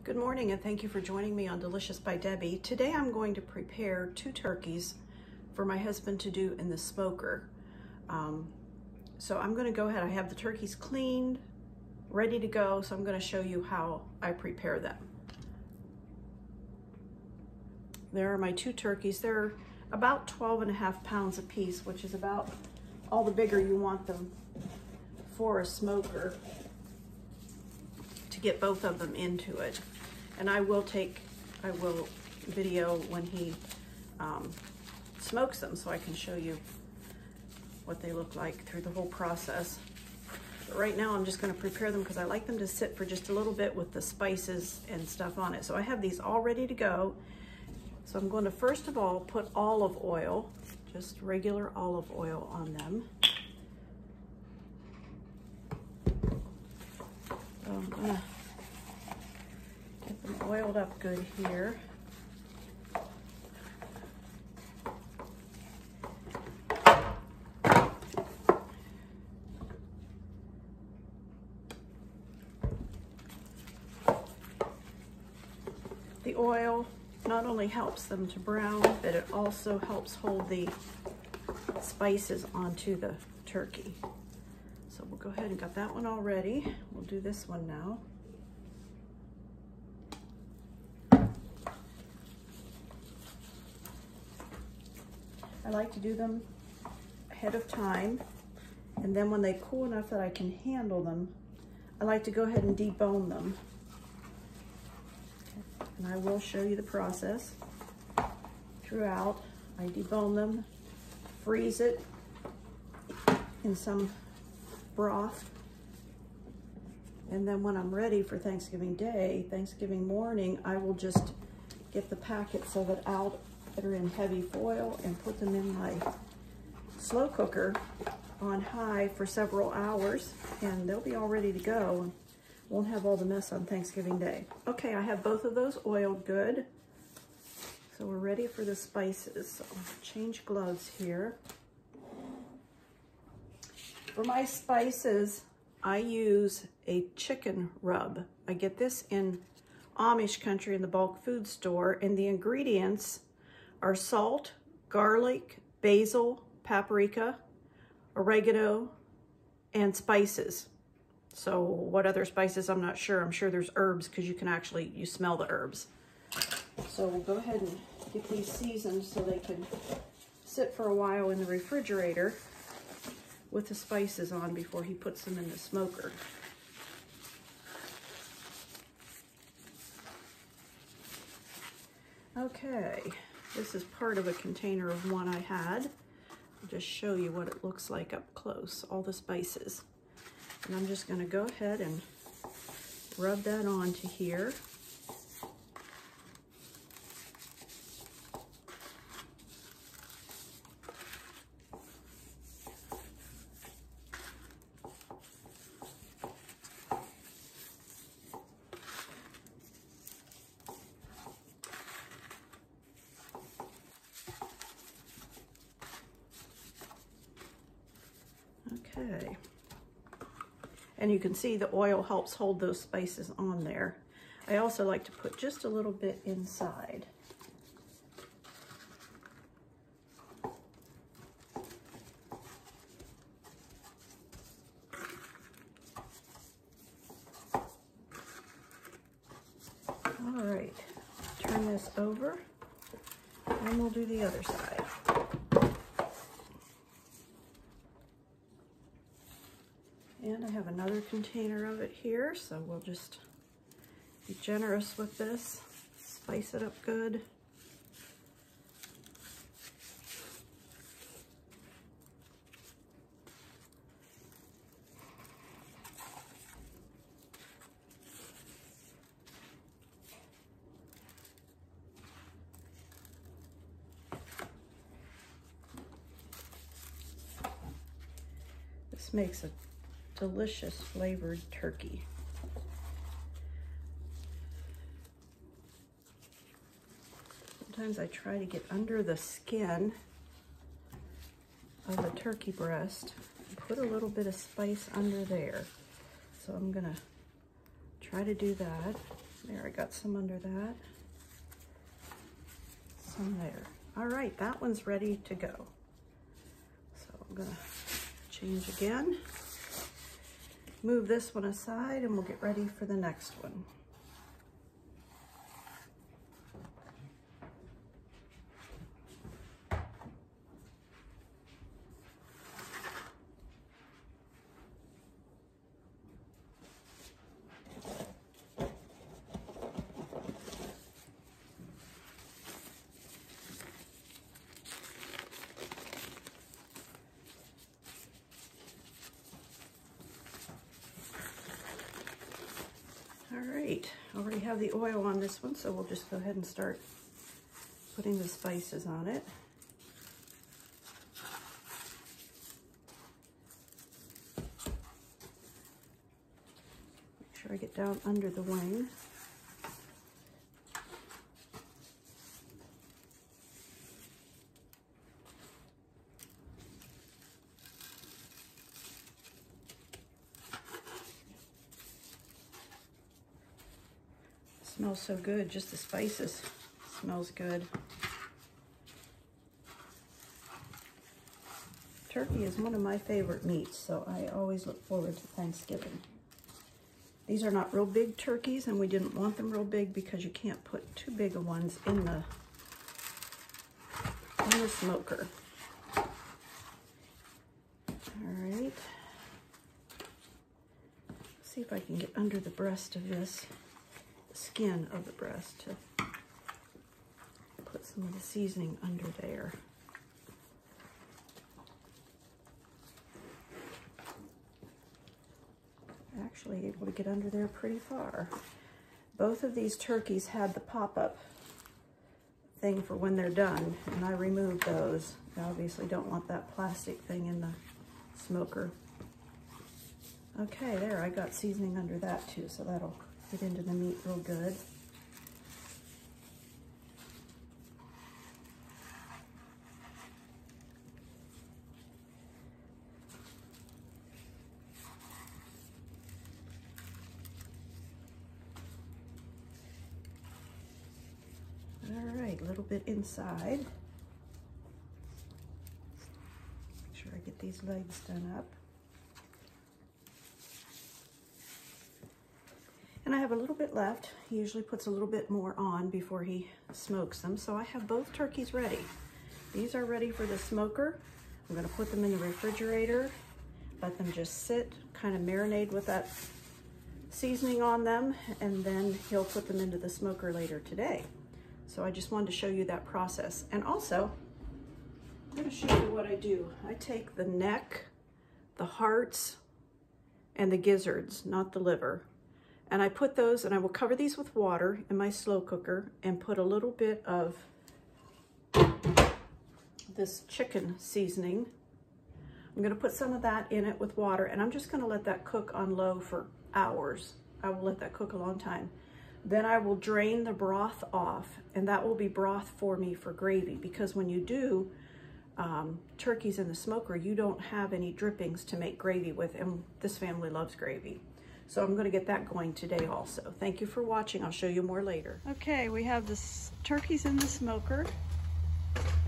Good morning and thank you for joining me on Delicious by Debbie. Today I'm going to prepare 2 turkeys for my husband to do in the smoker. So I'm going to go ahead. I have the turkeys cleaned, ready to go, so I'm going to show you how I prepare them. There are my 2 turkeys. They're about 12.5 pounds a piece, which is about all the bigger you want them for a smoker to get both of them into it. And I will video when he smokes them so I can show you what they look like through the whole process. But right now I'm just going to prepare them because I like them to sit for just a little bit with the spices and stuff on it. So I have these all ready to go. So I'm going to first of all put olive oil, just regular olive oil on them. So I'm going to get them oiled up good here. The oil not only helps them to brown, but it also helps hold the spices onto the turkey. So we'll go ahead and got that one all ready. We'll do this one now. I like to do them ahead of time, and then when they cool enough that I can handle them, I like to go ahead and debone them. And I will show you the process throughout. I debone them, freeze it in some broth, and then when I'm ready for Thanksgiving Day, Thanksgiving morning, I will just get the packets of it out that are in heavy foil and put them in my slow cooker on high for several hours, and they'll be all ready to go and won't have all the mess on Thanksgiving Day. Okay, I have both of those oiled good, so we're ready for the spices. So I'll change gloves here. For my spices, I use a chicken rub. I get this in Amish country in the bulk food store, and the ingredients are salt, garlic, basil, paprika, oregano, and spices. So what other spices, I'm not sure. I'm sure there's herbs because you smell the herbs. So we'll go ahead and get these seasoned so they can sit for a while in the refrigerator with the spices on before he puts them in the smoker. Okay, this is part of a container of one I had. I'll just show you what it looks like up close, all the spices. And I'm just going to go ahead and rub that onto here. Okay. And you can see the oil helps hold those spices on there. I also like to put just a little bit inside. All right, turn this over and we'll do the other side. And I have another container of it here, so we'll just be generous with this, spice it up good. This makes a delicious flavored turkey. Sometimes I try to get under the skin of the turkey breast and put a little bit of spice under there. So I'm gonna try to do that. There, I got some under that. Some there. All right, that one's ready to go. So I'm gonna change again. Move this one aside and we'll get ready for the next one. All right, I already have the oil on this one, so we'll just go ahead and start putting the spices on it. Make sure I get down under the wing. Smells so good, just the spices smells good. Turkey is one of my favorite meats, so I always look forward to Thanksgiving. These are not real big turkeys, and we didn't want them real big because you can't put too big of ones in the smoker. All right. See if I can get under the breast of this. Skin of the breast to put some of the seasoning under there. Actually able to get under there pretty far. Both of these turkeys had the pop-up thing for when they're done, and I removed those. I obviously don't want that plastic thing in the smoker. Okay, there, I got seasoning under that too, so that'll get into the meat real good. All right, a little bit inside. Make sure I get these legs done up. And I have a little bit left. He usually puts a little bit more on before he smokes them. So I have both turkeys ready. These are ready for the smoker. I'm gonna put them in the refrigerator, let them just sit, kind of marinate with that seasoning on them, and then he'll put them into the smoker later today. So I just wanted to show you that process. And also, I'm gonna show you what I do. I take the neck, the hearts, and the gizzards, not the liver. And I put those, and I will cover these with water in my slow cooker and put a little bit of this chicken seasoning. I'm gonna put some of that in it with water, and I'm just gonna let that cook on low for hours. I will let that cook a long time. Then I will drain the broth off, and that will be broth for me for gravy, because when you do turkeys in the smoker, you don't have any drippings to make gravy with, and this family loves gravy. So I'm gonna get that going today also. Thank you for watching. I'll show you more later. Okay, we have the turkeys in the smoker,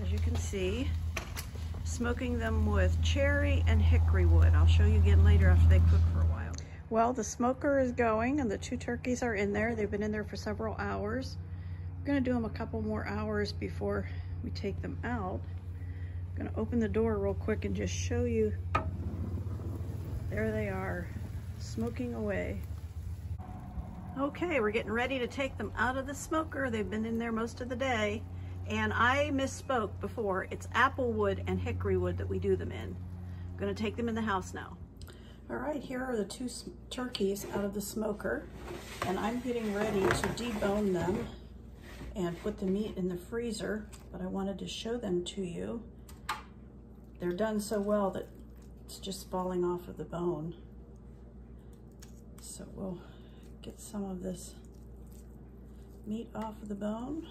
as you can see, smoking them with cherry and hickory wood. I'll show you again later after they cook for a while. Well, the smoker is going and the two turkeys are in there. They've been in there for several hours. I'm gonna do them a couple more hours before we take them out. I'm gonna open the door real quick and just show you. There they are, smoking away. Okay, we're getting ready to take them out of the smoker. They've been in there most of the day. And I misspoke before. It's apple wood and hickory wood that we do them in. I'm gonna take them in the house now. All right, here are the two turkeys out of the smoker, and I'm getting ready to debone them and put the meat in the freezer, but I wanted to show them to you. They're done so well that it's just falling off of the bone. So we'll get some of this meat off of the bone.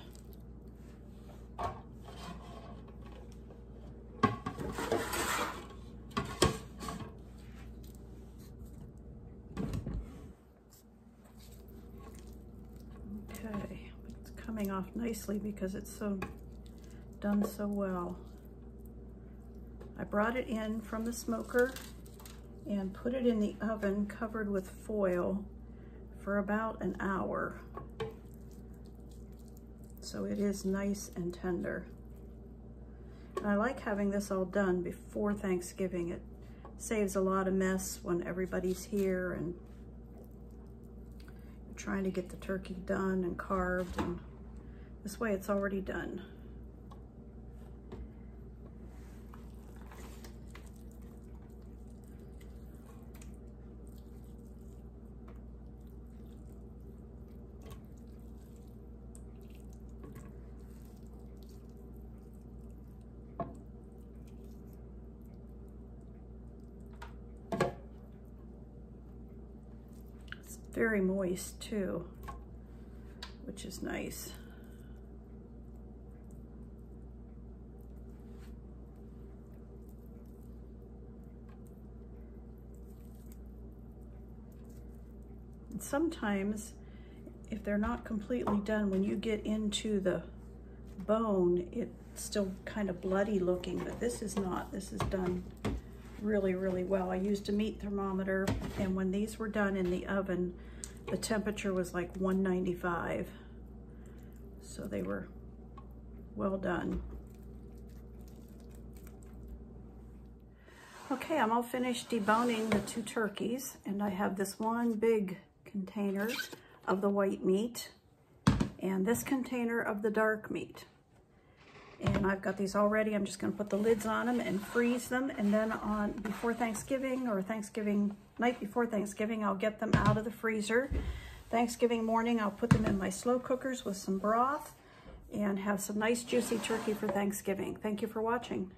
coming off nicely because it's done so well. I brought it in from the smoker and put it in the oven covered with foil for about an hour. So it is nice and tender. And I like having this all done before Thanksgiving. It saves a lot of mess when everybody's here and you're trying to get the turkey done and carved, and this way it's already done. Very moist too, which is nice. And sometimes, if they're not completely done, when you get into the bone, it's still kind of bloody looking, but this is not. This is done really, really well. I used a meat thermometer, and when these were done in the oven, the temperature was like 195. So they were well done. Okay, I'm all finished deboning the 2 turkeys, and I have this one big container of the white meat and this container of the dark meat. And I've got these all ready. I'm just gonna put the lids on them and freeze them. And then before Thanksgiving, or night before Thanksgiving, I'll get them out of the freezer. Thanksgiving morning, I'll put them in my slow cookers with some broth and have some nice juicy turkey for Thanksgiving. Thank you for watching.